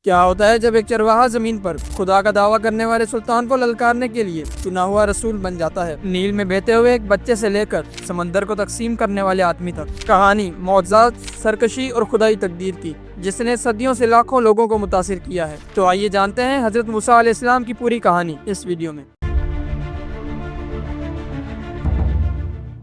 کیا ہوتا ہے جب ایک چرواہا زمین پر خدا کا دعویٰ کرنے والے سلطان کو للکارنے کے لیے چنا ہوا رسول بن جاتا ہے؟ نیل میں بہتے ہوئے ایک بچے سے لے کر سمندر کو تقسیم کرنے والے آدمی تک، کہانی معجزات، سرکشی اور خدائی تقدیر کی جس نے صدیوں سے لاکھوں لوگوں کو متاثر کیا ہے۔ تو آئیے جانتے ہیں حضرت موسیٰ علیہ السلام کی پوری کہانی اس ویڈیو میں۔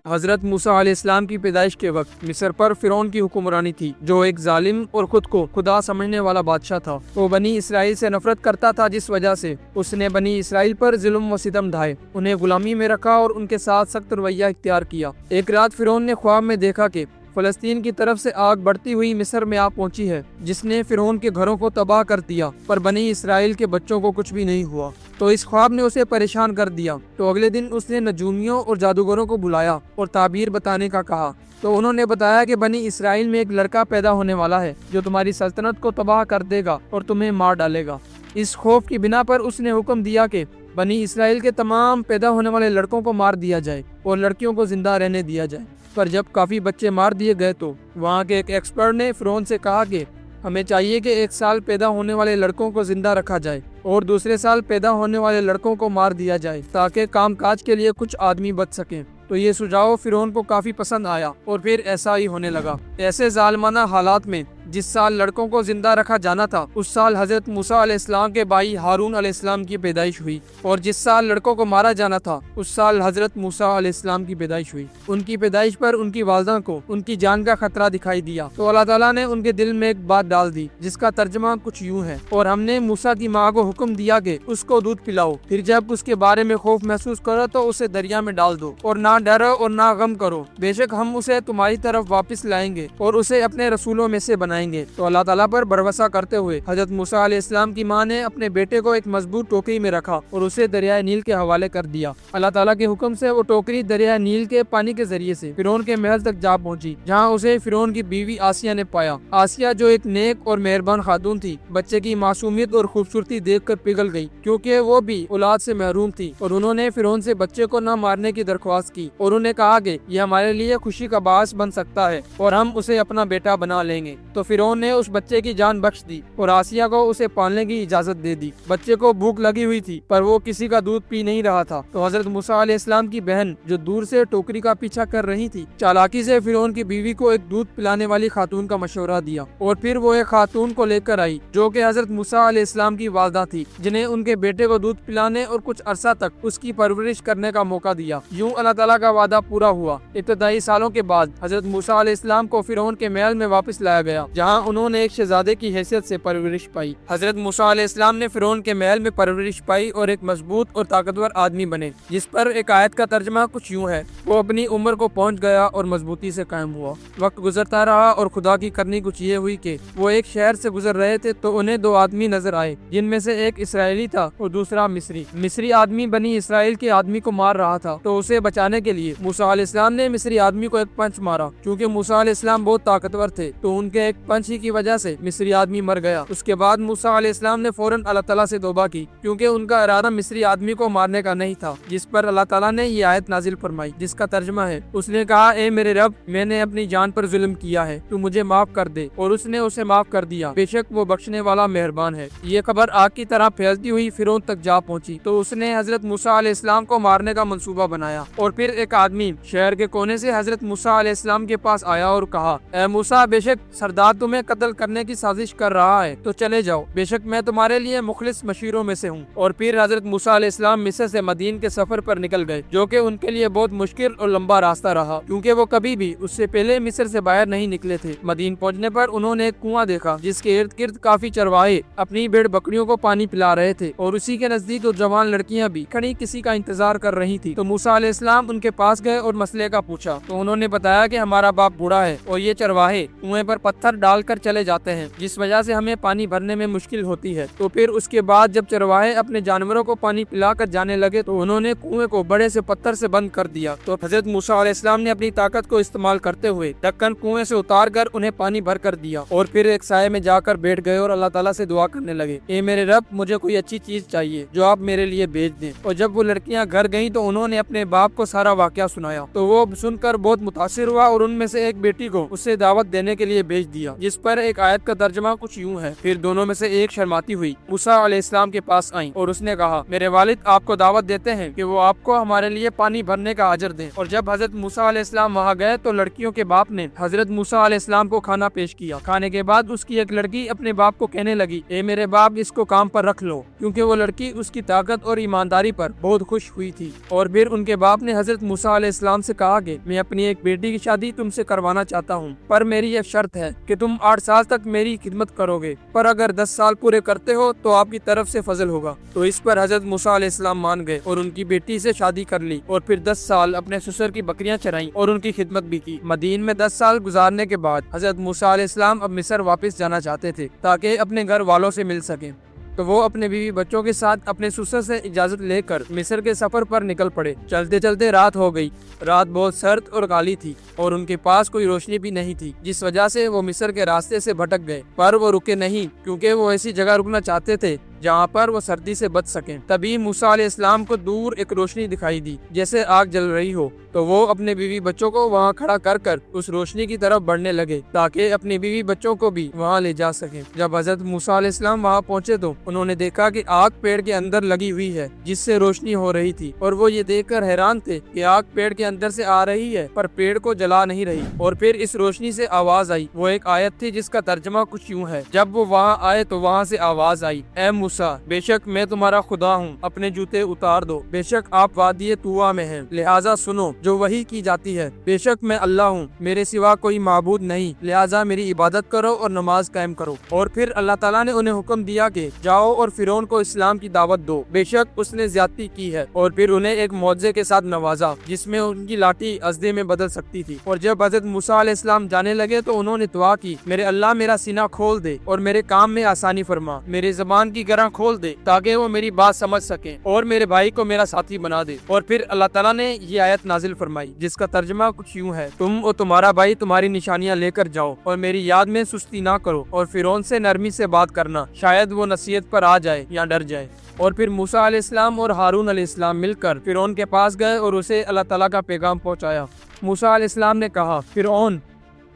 حضرت موسیٰ علیہ السلام کی پیدائش کے وقت مصر پر فرعون کی حکمرانی تھی، جو ایک ظالم اور خود کو خدا سمجھنے والا بادشاہ تھا۔ وہ بنی اسرائیل سے نفرت کرتا تھا، جس وجہ سے اس نے بنی اسرائیل پر ظلم و ستم ڈھائے، انہیں غلامی میں رکھا اور ان کے ساتھ سخت رویہ اختیار کیا۔ ایک رات فرعون نے خواب میں دیکھا کہ فلسطین کی طرف سے آگ بڑھتی ہوئی مصر میں آ پہنچی ہے، جس نے فرعون کے گھروں کو تباہ کر دیا، پر بنی اسرائیل کے بچوں کو کچھ بھی نہیں ہوا۔ تو اس خواب نے اسے پریشان کر دیا۔ تو اگلے دن اس نے نجومیوں اور جادوگروں کو بلایا اور تعبیر بتانے کا کہا۔ تو انہوں نے بتایا کہ بنی اسرائیل میں ایک لڑکا پیدا ہونے والا ہے جو تمہاری سلطنت کو تباہ کر دے گا اور تمہیں مار ڈالے گا۔ اس خوف کی بنا پر اس نے حکم دیا کہ بنی اسرائیل کے تمام پیدا ہونے والے لڑکوں کو مار دیا جائے اور لڑکیوں کو زندہ رہنے دیا جائے۔ پر جب کافی بچے مار دیے گئے تو وہاں کے ایک ایکسپرٹ نے فرعون سے کہا کہ ہمیں چاہیے کہ ایک سال پیدا ہونے والے لڑکوں کو زندہ رکھا جائے اور دوسرے سال پیدا ہونے والے لڑکوں کو مار دیا جائے، تاکہ کام کاج کے لیے کچھ آدمی بچ سکیں۔ تو یہ سجھاؤ فرعون کو کافی پسند آیا اور پھر ایسا ہی ہونے لگا۔ ایسے ظالمانہ حالات میں جس سال لڑکوں کو زندہ رکھا جانا تھا، اس سال حضرت موسیٰ علیہ السلام کے بھائی ہارون علیہ السلام کی پیدائش ہوئی، اور جس سال لڑکوں کو مارا جانا تھا، اس سال حضرت موسیٰ علیہ السلام کی پیدائش ہوئی۔ ان کی پیدائش پر ان کی والدہ کو ان کی جان کا خطرہ دکھائی دیا، تو اللہ تعالیٰ نے ان کے دل میں ایک بات ڈال دی جس کا ترجمہ کچھ یوں ہے: اور ہم نے موسیٰ کی ماں کو حکم دیا کہ اس کو دودھ پلاؤ، پھر جب اس کے بارے میں خوف محسوس کرو تو اسے دریا میں ڈال دو، اور نہ ڈرو اور نہ غم کرو، بے شک ہم اسے تمہاری طرف واپس لائیں گے اور اسے اپنے رسولوں میں سے بنائیں گے۔ تو اللہ تعالیٰ پر بھروسہ کرتے ہوئے حضرت موسیٰ علیہ السلام کی ماں نے اپنے بیٹے کو ایک مضبوط ٹوکری میں رکھا اور اسے دریائے نیل کے حوالے کر دیا۔ اللہ تعالیٰ کے حکم سے وہ ٹوکری دریائے نیل کے پانی کے ذریعے سے فرعون کے محل تک جا پہنچی، جہاں اسے فرعون کی بیوی آسیہ نے پایا۔ آسیہ جو ایک نیک اور مہربان خاتون تھی، بچے کی معصومیت اور خوبصورتی دیکھ کر پگھل گئی، کیونکہ وہ بھی اولاد سے محروم تھی، اور انہوں نے فرعون سے بچے کو نہ مارنے کی درخواست کی، اور انہیں کہا کہ یہ ہمارے لیے خوشی کا باعث بن سکتا ہے اور ہم اسے اپنا بیٹا بنا لیں گے۔ تو فرعون نے اس بچے کی جان بخش دی اور آسیہ کو اسے پالنے کی اجازت دے دی۔ بچے کو بھوک لگی ہوئی تھی، پر وہ کسی کا دودھ پی نہیں رہا تھا۔ تو حضرت موسیٰ علیہ السلام کی بہن جو دور سے ٹوکری کا پیچھا کر رہی تھی، چالاکی سے فرعون کی بیوی کو ایک دودھ پلانے والی خاتون کا مشورہ دیا، اور پھر وہ ایک خاتون کو لے کر آئی جو کہ حضرت موسیٰ علیہ السلام کی والدہ تھی، جنہیں ان کے بیٹے کو دودھ پلانے اور کچھ عرصہ تک اس کی پرورش کرنے کا موقع دیا۔ یوں اللہ تعالیٰ کا وعدہ پورا ہوا۔ ابتدائی سالوں کے بعد حضرت موسیٰ علیہ السلام کو فرعون کے محل میں واپس لایا گیا، جہاں انہوں نے ایک شہزادے کی حیثیت سے پرورش پائی۔ حضرت موسیٰ علیہ السلام نے فرعون کے محل میں پرورش پائی اور ایک مضبوط اور طاقتور آدمی بنے، جس پر ایک آیت کا ترجمہ کچھ یوں ہے: وہ اپنی عمر کو پہنچ گیا اور مضبوطی سے قائم ہوا۔ وقت گزرتا رہا اور خدا کی کرنی کچھ یہ ہوئی کہ وہ ایک شہر سے گزر رہے تھے، تو انہیں دو آدمی نظر آئے، جن میں سے ایک اسرائیلی تھا اور دوسرا مصری۔ مصری آدمی بنی اسرائیل کے آدمی کو مار رہا تھا، تو اسے بچانے کے لیے موسیٰ علیہ السلام نے مصری آدمی کو ایک پنچ مارا۔ چونکہ موسیٰ علیہ السلام بہت طاقتور تھے، تو ان کے ایک پنچ ہی کی وجہ سے مصری آدمی مر گیا۔ اس کے بعد موسیٰ علیہ السلام نے فوراً اللہ تعالیٰ سے توبہ کی، کیونکہ ان کا ارادہ مصری آدمی کو مارنے کا نہیں تھا، جس پر اللہ تعالیٰ نے یہ آیت نازل فرمائی، جس کا ترجمہ ہے: اس نے کہا، اے میرے رب، میں نے اپنی جان پر ظلم کیا ہے، تو مجھے معاف کر دے، اور اس نے اسے معاف کر دیا، بے شک وہ بخشنے والا مہربان ہے۔ یہ خبر آگ کی طرح پھیلتی ہوئی فرعون تک جا پہنچی، تو اس نے حضرت موسیٰ علیہ السلام کو مارنے کا منصوبہ بنایا۔ اور پھر ایک آدمی شہر کے کونے سے حضرت موسیٰ علیہ السلام کے پاس آیا اور کہا، اے موسیٰ، بے شک سردار تمہیں قتل کرنے کی سازش کر رہا ہے، تو چلے جاؤ، بے شک میں تمہارے لیے مخلص مشیروں میں سے ہوں۔ اور پھر حضرت موسیٰ علیہ السلام مصر سے مدین کے سفر پر نکل گئے، جو کہ ان کے لیے بہت مشکل اور لمبا راستہ رہا، کیونکہ وہ کبھی بھی اس سے پہلے مصر سے باہر نہیں نکلے تھے۔ مدین پہنچنے پر انہوں نے ایک کنواں دیکھا، جس کے ارد گرد کافی چرواہے اپنی بھیڑ بکریوں کو پانی پلا رہے تھے، اور اسی کے نزدیک دو جوان لڑکیاں بھی کھڑی کسی کا انتظار کر رہی تھی۔ تو موسیٰ علیہ السلام ان کے پاس گئے اور مسئلے کا پوچھا، تو انہوں نے بتایا کہ ہمارا باپ بوڑھا ہے اور یہ چرواہے کنویں پر پتھر ڈال کر چلے جاتے ہیں، جس وجہ سے ہمیں پانی بھرنے میں مشکل ہوتی ہے۔ تو پھر اس کے بعد جب چرواہے اپنے جانوروں کو پانی پلا کر جانے لگے، تو انہوں نے کنویں کو بڑے سے پتھر سے بند کر دیا۔ تو حضرت موسیٰ علیہ السلام نے اپنی طاقت کو استعمال کرتے ہوئے ڈھکن کنویں سے اتار کر انہیں پانی بھر کر دیا، اور پھر ایک سائے میں جا کر بیٹھ گئے اور اللہ تعالیٰ سے دعا کرنے لگے، اے میرے رب، مجھے کوئی اچھی چیز چاہیے جو آپ میرے لیے بھیج دیں۔ اور جب وہ لڑکیاں گھر گئیں تو انہوں نے اپنے باپ کو سارا واقعہ سنایا، تو وہ سن کر بہت متاثر ہوا اور ان میں سے ایک بیٹی کو اسے دعوت دینے کے لیے بھیج دیا۔ جس پر ایک آیت کا ترجمہ کچھ یوں ہے: پھر دونوں میں سے ایک شرماتی ہوئی موسیٰ علیہ السلام کے پاس آئیں اور اس نے کہا، میرے والد آپ کو دعوت دیتے ہیں کہ وہ آپ کو ہمارے لیے پانی بھرنے کا اجر دیں۔ اور جب حضرت موسیٰ علیہ السلام وہاں گئے تو لڑکیوں کے باپ نے حضرت موسیٰ علیہ السلام کو کھانا پیش کیا۔ کھانے کے بعد اس کی ایک لڑکی اپنے باپ کو کہنے لگی، اے میرے باپ، اس کو کام پر رکھ لو، کیونکہ وہ لڑکی اس کی طاقت اور ایمانداری پر بہت خوش ہوئی تھی۔ اور پھر ان کے باپ نے حضرت موسیٰ علیہ السلام سے کہا کہ میں اپنی ایک بیٹی کی شادی تم سے کروانا چاہتا ہوں، پر میری ایک شرط ہے کہ تم 8 سال تک میری خدمت کرو گے، پر اگر 10 سال پورے کرتے ہو تو آپ کی طرف سے فضل ہوگا۔ تو اس پر حضرت موسیٰ علیہ السلام مان گئے اور ان کی بیٹی سے شادی کر لی، اور پھر 10 سال اپنے سسر کی بکریاں چرائیں اور ان کی خدمت بھی کی۔ مدین میں 10 سال گزارنے کے بعد حضرت موسیٰ علیہ السلام اب مصر واپس جانا چاہتے تھے تاکہ اپنے گھر والوں سے مل سکیں، تو وہ اپنے بیوی بچوں کے ساتھ اپنے سسر سے اجازت لے کر مصر کے سفر پر نکل پڑے۔ چلتے چلتے رات ہو گئی۔ رات بہت سرد اور کالی تھی اور ان کے پاس کوئی روشنی بھی نہیں تھی، جس وجہ سے وہ مصر کے راستے سے بھٹک گئے، پر وہ رکے نہیں کیونکہ وہ ایسی جگہ رکنا چاہتے تھے جہاں پر وہ سردی سے بچ سکیں۔ تبھی موسیٰ علیہ السلام کو دور ایک روشنی دکھائی دی جیسے آگ جل رہی ہو، تو وہ اپنے بیوی بچوں کو وہاں کھڑا کر کر اس روشنی کی طرف بڑھنے لگے تاکہ اپنی بیوی بچوں کو بھی وہاں لے جا سکیں۔ جب حضرت موسیٰ علیہ السلام وہاں پہنچے تو انہوں نے دیکھا کہ آگ پیڑ کے اندر لگی ہوئی ہے جس سے روشنی ہو رہی تھی، اور وہ یہ دیکھ کر حیران تھے کہ آگ پیڑ کے اندر سے آ رہی ہے پر پیڑ کو جلا نہیں رہی۔ اور پھر اس روشنی سے آواز آئی، وہ ایک آیت تھی جس کا ترجمہ کچھ یوں ہے: جب وہ وہاں آئے تو وہاں سے آواز آئی، اے موسیٰ، بے شک میں تمہارا خدا ہوں، اپنے جوتے اتار دو، بے شک آپ وادی طویٰ میں ہیں، لہٰذا سنو جو وحی کی جاتی ہے، بے شک میں اللہ ہوں، میرے سوا کوئی معبود نہیں، لہٰذا میری عبادت کرو اور نماز قائم کرو۔ اور پھر اللہ تعالیٰ نے انہیں حکم دیا کہ جاؤ اور فرعون کو اسلام کی دعوت دو، بے شک اس نے زیادتی کی ہے۔ اور پھر انہیں ایک معجزے کے ساتھ نوازا جس میں ان کی لاٹھی ازدے میں بدل سکتی تھی۔ اور جب حضرت موسیٰ علیہ السلام جانے لگے تو انہوں نے دعا کی، میرے اللہ میرا سینہ کھول دے اور میرے کام میں آسانی فرما، میرے زبان کی گرہ کھول دے تاکہ وہ میری بات سمجھ سکیں، اور میرے بھائی کو میرا ساتھی بنا دے۔ اور پھر اللہ تعالیٰ نے یہ آیت نازل فرمائی جس کا ترجمہ کچھ یوں ہے: تم اور تمہارا بھائی تمہاری نشانیاں لے کر جاؤ اور میری یاد میں سستی نہ کرو، اور فرعون سے نرمی سے بات کرنا، شاید وہ نصیحت پر آ جائے یا ڈر جائے۔ اور پھر موسیٰ علیہ السلام اور ہارون علیہ السلام مل کر فرعون کے پاس گئے اور اسے اللہ تعالیٰ کا پیغام پہنچایا۔ موسیٰ علیہ السلام نے کہا، فرعون،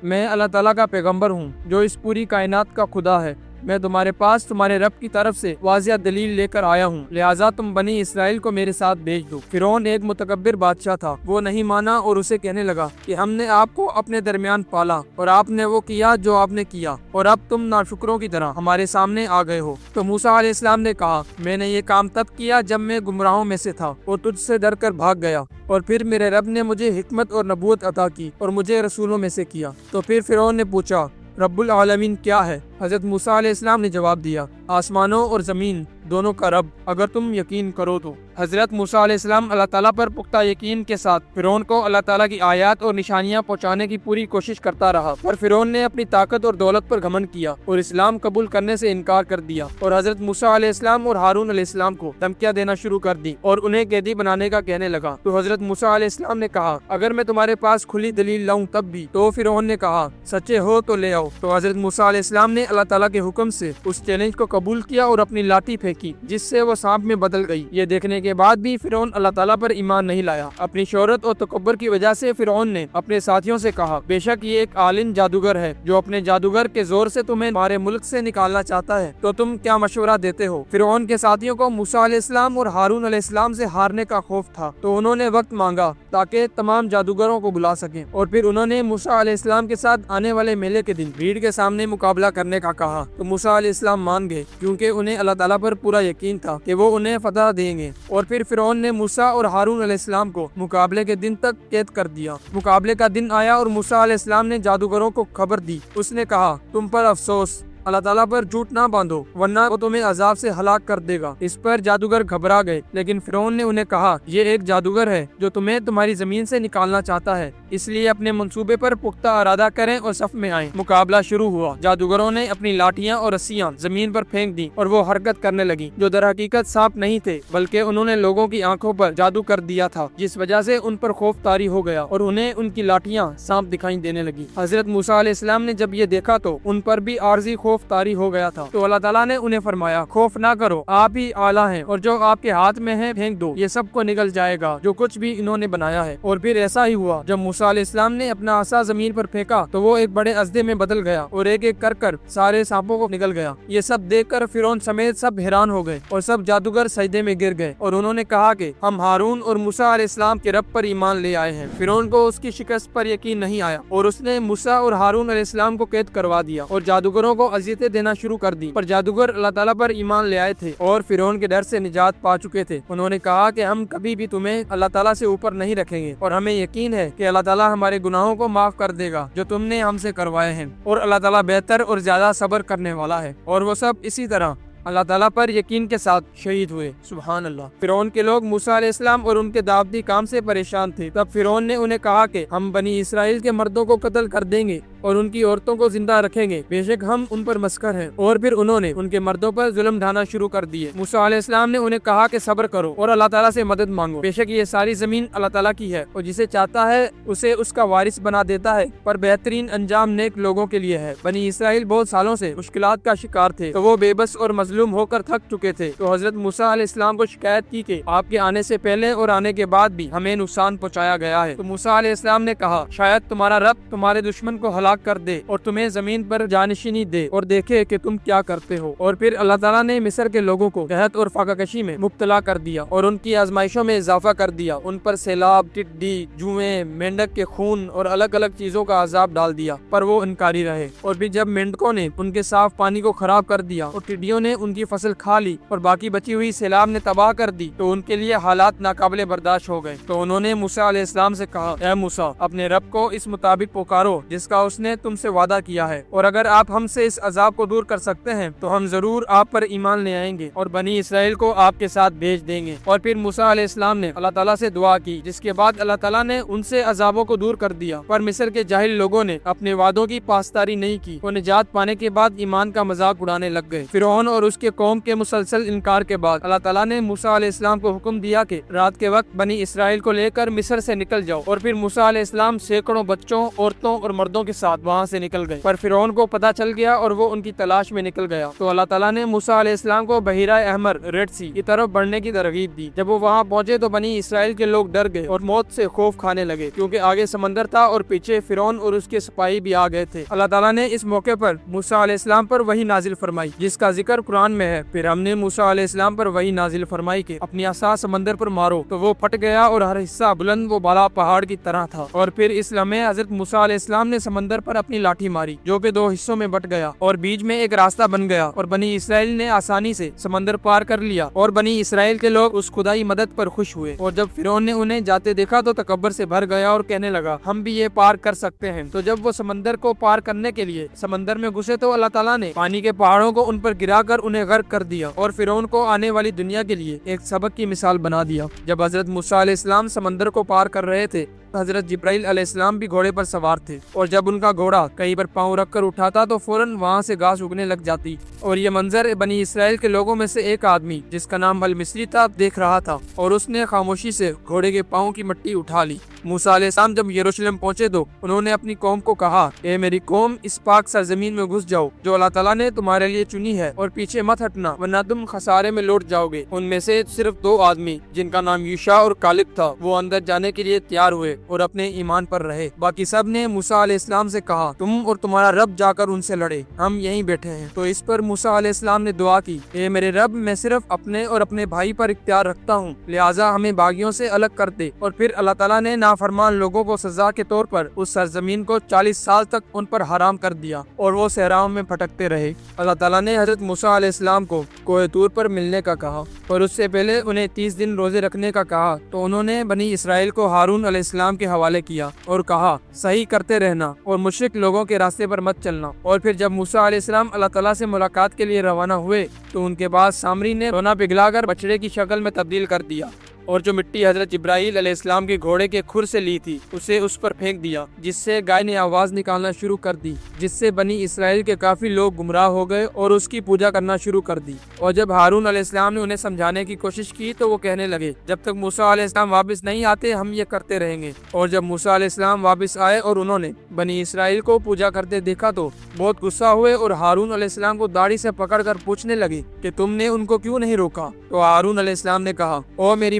میں اللہ تعالیٰ کا پیغمبر ہوں جو اس پوری کائنات کا خدا ہے، میں تمہارے پاس تمہارے رب کی طرف سے واضح دلیل لے کر آیا ہوں، لہٰذا تم بنی اسرائیل کو میرے ساتھ بھیج دو۔ فرعون ایک متکبر بادشاہ تھا، وہ نہیں مانا اور اسے کہنے لگا کہ ہم نے آپ کو اپنے درمیان پالا اور آپ نے وہ کیا جو آپ نے کیا، اور اب تم ناشکروں کی طرح ہمارے سامنے آ گئے ہو۔ تو موسیٰ علیہ السلام نے کہا، میں نے یہ کام تب کیا جب میں گمراہوں میں سے تھا اور تجھ سے ڈر کر بھاگ گیا، اور پھر میرے رب نے مجھے حکمت اور نبوت عطا کی اور مجھے رسولوں میں سے کیا۔ تو پھر فرعون نے پوچھا، رب العالمین کیا ہے؟ حضرت موسیٰ علیہ السلام نے جواب دیا، آسمانوں اور زمین دونوں کا رب، اگر تم یقین کرو تو۔ حضرت موسیٰ علیہ السلام اللہ تعالیٰ پر پختہ یقین کے ساتھ فرعون کو اللہ تعالیٰ کی آیات اور نشانیاں پہنچانے کی پوری کوشش کرتا رہا، پر فرعون نے اپنی طاقت اور دولت پر گھمنڈ کیا اور اسلام قبول کرنے سے انکار کر دیا، اور حضرت موسیٰ علیہ السلام اور ہارون علیہ السلام کو دھمکیاں دینا شروع کر دی اور انہیں قیدی بنانے کا کہنے لگا۔ تو حضرت موسیٰ علیہ السلام نے کہا، اگر میں تمہارے پاس کھلی دلیل لاؤں تب بھی؟ تو فرعون نے کہا، سچے ہو تو لے آؤ۔ تو حضرت موسیٰ علیہ السلام نے اللہ تعالیٰ کے حکم سے اس چیلنج کو قبول کیا اور اپنی لاٹھی پھینکی جس سے وہ سانپ میں بدل گئی۔ یہ دیکھنے کے بعد بھی فرعون اللہ تعالیٰ پر ایمان نہیں لایا۔ اپنی شہرت اور تکبر کی وجہ سے فرعون نے اپنے ساتھیوں سے کہا، بے شک یہ ایک عالم جادوگر ہے جو اپنے جادوگر کے زور سے تمہیں ہمارے ملک سے نکالنا چاہتا ہے، تو تم کیا مشورہ دیتے ہو؟ فرعون کے ساتھیوں کو موسیٰ علیہ السلام اور ہارون علیہ السلام سے ہارنے کا خوف تھا، تو انہوں نے وقت مانگا تاکہ تمام جادوگروں کو بلا سکیں، اور پھر انہوں نے موسیٰ علیہ السلام کے ساتھ آنے والے میلے کے دن بھیڑ کے سامنے مقابلہ کرنے کا کہا۔ تو موسیٰ علیہ السلام مان گئے کیونکہ انہیں اللہ تعالیٰ پر پورا یقین تھا کہ وہ انہیں فتح دیں گے۔ اور پھر فرعون نے موسیٰ اور ہارون علیہ السلام کو مقابلے کے دن تک قید کر دیا۔ مقابلے کا دن آیا اور موسیٰ علیہ السلام نے جادوگروں کو خبر دی۔ اس نے کہا، تم پر افسوس، اللہ تعالیٰ پر جھوٹ نہ باندھو ورنہ وہ تمہیں عذاب سے ہلاک کر دے گا۔ اس پر جادوگر گھبرا گئے، لیکن فرعون نے انہیں کہا، یہ ایک جادوگر ہے جو تمہیں تمہاری زمین سے نکالنا چاہتا ہے، اس لیے اپنے منصوبے پر پختہ ارادہ کریں اور صف میں آئیں۔ مقابلہ شروع ہوا۔ جادوگروں نے اپنی لاٹیاں اور رسیاں زمین پر پھینک دی اور وہ حرکت کرنے لگی، جو در حقیقت سانپ نہیں تھے بلکہ انہوں نے لوگوں کی آنکھوں پر جادو کر دیا تھا، جس وجہ سے ان پر خوف طاری ہو گیا اور انہیں ان کی لاٹیاں سانپ دکھائی دینے لگی۔ حضرت موسیٰ علیہ السلام نے جب یہ دیکھا تو ان پر بھی عارضی خوف طاری ہو گیا تھا، تو اللہ تعالیٰ نے انہیں فرمایا، خوف نہ کرو، آپ ہی اعلیٰ ہیں اور جو آپ کے ہاتھ میں ہے پھینک دو، یہ سب کو نگل جائے گا جو کچھ بھی انہوں نے بنایا ہے۔ اور پھر ایسا ہی ہوا۔ جب موسیٰ موسیٰ علیہ السلام نے اپنا عصا زمین پر پھینکا تو وہ ایک بڑے اژدے میں بدل گیا اور ایک ایک کر سارے سانپوں کو نگل گیا۔ یہ سب دیکھ کر فرعون سمیت سب حیران ہو گئے اور سب جادوگر سجدے میں گر گئے اور انہوں نے کہا کہ ہم ہارون اور موسیٰ علیہ السلام کے رب پر ایمان لے آئے ہیں۔ فرعون کو اس کی شکست پر یقین نہیں آیا اور اس نے موسیٰ اور ہارون علیہ السلام کو قید کروا دیا اور جادوگروں کو اذیتیں دینا شروع کر دی، پر جادوگر اللہ تعالیٰ پر ایمان لے آئے تھے اور فرعون کے ڈر سے نجات پا چکے تھے۔ انہوں نے کہا کہ ہم کبھی بھی تمہیں اللہ تعالیٰ سے اوپر نہیں رکھیں گے اور ہمیں یقین ہے کہ اللہ تعالیٰ ہمارے گناہوں کو معاف کر دے گا جو تم نے ہم سے کروائے ہیں، اور اللہ تعالیٰ بہتر اور زیادہ صبر کرنے والا ہے۔ اور وہ سب اسی طرح اللہ تعالیٰ پر یقین کے ساتھ شہید ہوئے۔ سبحان اللہ۔ فرعون کے لوگ موسیٰ علیہ السلام اور ان کے دعوتی کام سے پریشان تھے۔ تب فرعون نے انہیں کہا کہ ہم بنی اسرائیل کے مردوں کو قتل کر دیں گے اور ان کی عورتوں کو زندہ رکھیں گے، بے شک ہم ان پر مسخر ہیں۔ اور پھر انہوں نے ان کے مردوں پر ظلم ڈھانا شروع کر دیے۔ موسیٰ علیہ السلام نے انہیں کہا کہ صبر کرو اور اللہ تعالیٰ سے مدد مانگو، بے شک یہ ساری زمین اللہ تعالیٰ کی ہے اور جسے چاہتا ہے اسے اس کا وارث بنا دیتا ہے، پر بہترین انجام نیک لوگوں کے لیے ہے۔ بنی اسرائیل بہت سالوں سے مشکلات کا شکار تھے تو وہ بے بس اور مظلوم ہو کر تھک چکے تھے، تو حضرت موسیٰ علیہ السلام کو شکایت کی کہ آپ کے آنے سے پہلے اور آنے کے بعد بھی ہمیں نقصان پہنچایا گیا ہے۔ تو موسیٰ علیہ السلام نے کہا شاید تمہارا رب تمہارے دشمن کو ہلاک کر دے اور تمہیں زمین پر جانشینی دے اور دیکھے کہ تم کیا کرتے ہو۔ اور پھر اللہ تعالیٰ نے مصر کے لوگوں کو قحط اور فاقہ کشی میں مبتلا کر دیا اور ان کی آزمائشوں میں اضافہ کر دیا۔ ان پر سیلاب، ٹڈی، جوئیں، مینڈک کے خون اور الگ الگ چیزوں کا عذاب ڈال دیا، پر وہ انکاری رہے۔ اور پھر جب مینڈکوں نے ان کے صاف پانی کو خراب کر دیا اور ٹڈیوں نے ان کی فصل کھا لی اور باقی بچی ہوئی سیلاب نے تباہ کر دی، تو ان کے لیے حالات ناقابل برداشت ہو گئے۔ تو انہوں نے موسیٰ علیہ السلام سے کہا اے موسیٰ، اپنے رب کو اس مطابق پکارو جس کا اس نے تم سے وعدہ کیا ہے، اور اگر آپ ہم سے اس عذاب کو دور کر سکتے ہیں تو ہم ضرور آپ پر ایمان لے آئیں گے اور بنی اسرائیل کو آپ کے ساتھ بھیج دیں گے۔ اور پھر موسیٰ علیہ السلام نے اللہ تعالیٰ سے دعا کی، جس کے بعد اللہ تعالیٰ نے ان سے عذابوں کو دور کر دیا۔ پر مصر کے جاہل لوگوں نے اپنے وعدوں کی پاسداری نہیں کی، وہ نجات پانے کے بعد ایمان کا مذاق اڑانے لگ گئے۔ فرعون اور اس کے قوم کے مسلسل انکار کے بعد اللہ تعالیٰ نے موسیٰ علیہ السلام کو حکم دیا کہ رات کے وقت بنی اسرائیل کو لے کر مصر سے نکل جاؤ، اور پھر موسیٰ علیہ السلام سینکڑوں بچوں، عورتوں اور مردوں کے ساتھ وہاں سے نکل گئے۔ پر فرعون کو پتہ چل گیا اور وہ ان کی تلاش میں نکل گیا، تو اللہ تعالیٰ نے موسیٰ علیہ السلام کو بحیرہ احمر ریڈ سی کی طرف بڑھنے کی ترغیب دی۔ جب وہ وہاں پہنچے تو بنی اسرائیل کے لوگ ڈر گئے اور موت سے خوف کھانے لگے، کیونکہ آگے سمندر تھا اور پیچھے فرعون اور اس کے سپاہی بھی آ گئے تھے۔ اللہ تعالیٰ نے اس موقع پر موسیٰ علیہ السلام پر وحی نازل فرمائی، جس کا ذکر قرآن میں ہے۔ پھر ہم نے موسیٰ علیہ السلام پر وحی نازل فرمائی کہ اپنی عصا سمندر پر مارو، تو وہ پھٹ گیا اور ہر حصہ بلند و بالا پہاڑ کی طرح تھا۔ اور پھر اس لمحے حضرت موسیٰ علیہ السلام نے سمندر پر اپنی لاٹھی ماری، جو کہ دو حصوں میں بٹ گیا اور بیچ میں ایک راستہ بن گیا، اور بنی اسرائیل نے آسانی سے سمندر پار کر لیا، اور بنی اسرائیل کے لوگ اس خدائی مدد پر خوش ہوئے۔ اور جب فرعون نے انہیں جاتے دیکھا تو تکبر سے بھر گیا اور کہنے لگا ہم بھی یہ پار کر سکتے ہیں۔ تو جب وہ سمندر کو پار کرنے کے لیے سمندر میں گھسے تو اللہ تعالیٰ نے پانی کے پہاڑوں کو ان پر گرا کر انہیں غرق کر دیا اور فرعون کو آنے والی دنیا کے لیے ایک سبق کی مثال بنا دیا۔ جب حضرت موسیٰ علیہ السلام سمندر کو پار کر رہے تھے، حضرت جبرائیل علیہ السلام بھی گھوڑے پر سوار تھے، اور جب ان کا گھوڑا کہیں پر پاؤں رکھ کر اٹھاتا تو فوراً وہاں سے گھاس اگنے لگ جاتی۔ اور یہ منظر بنی اسرائیل کے لوگوں میں سے ایک آدمی جس کا نام المصری تھا دیکھ رہا تھا، اور اس نے خاموشی سے گھوڑے کے پاؤں کی مٹی اٹھا لی۔ موسیٰ علیہ السلام جب یروشلم پہنچے تو انہوں نے اپنی قوم کو کہا اے میری قوم، اس پاک سرزمین میں گھس جاؤ جو اللہ تعالیٰ نے تمہارے لیے چنی ہے، اور پیچھے مت ہٹنا ورنہ تم خسارے میں لوٹ جاؤ گے۔ ان میں سے صرف 2 آدمی جن کا نام یوشع اور کالب تھا وہ اندر جانے کے لیے تیار ہوئے اور اپنے ایمان پر رہے۔ باقی سب نے موسیٰ علیہ السلام سے کہا تم اور تمہارا رب جا کر ان سے لڑے، ہم یہیں بیٹھے ہیں۔ تو اس پر موسیٰ علیہ السلام نے دعا کی اے میرے رب، میں صرف اپنے اور اپنے بھائی پر اختیار رکھتا ہوں، لہٰذا ہمیں باغیوں سے الگ کر دے۔ اور پھر اللہ تعالیٰ نے نافرمان لوگوں کو سزا کے طور پر اس سرزمین کو 40 سال تک ان پر حرام کر دیا اور وہ صحراؤں میں بھٹکتے رہے۔ اللہ تعالیٰ نے حضرت موسیٰ علیہ السلام کو کوہ طور پر ملنے کا کہا اور اس سے پہلے انہیں 30 دن روزے رکھنے کا کہا، تو انہوں نے بنی اسرائیل کو ہارون علیہ السلام کے حوالے کیا اور کہا صحیح کرتے رہنا اور مشرک لوگوں کے راستے پر مت چلنا۔ اور پھر جب موسیٰ علیہ السلام اللہ تعالیٰ سے ملاقات کے لیے روانہ ہوئے تو ان کے بعد سامری نے رونا پگھلا کر بچڑے کی شکل میں تبدیل کر دیا، اور جو مٹی حضرت جبرائیل علیہ السلام کے گھوڑے کے کھر سے لی تھی اسے اس پر پھینک دیا، جس سے گائے نے آواز نکالنا شروع کر دی، جس سے بنی اسرائیل کے کافی لوگ گمراہ ہو گئے اور اس کی پوجا کرنا شروع کر دی۔ اور جب ہارون علیہ السلام نے انہیں سمجھانے کی کوشش کی تو وہ کہنے لگے جب تک موسیٰ علیہ السلام واپس نہیں آتے ہم یہ کرتے رہیں گے۔ اور جب موسیٰ علیہ السلام واپس آئے اور انہوں نے بنی اسرائیل کو پوجا کرتے دیکھا تو بہت غصہ ہوئے اور ہارون علیہ السلام کو داڑھی سے پکڑ کر پوچھنے لگے کہ تم نے ان کو کیوں نہیں روکا؟ تو ہارون علیہ السلام نے کہا او میری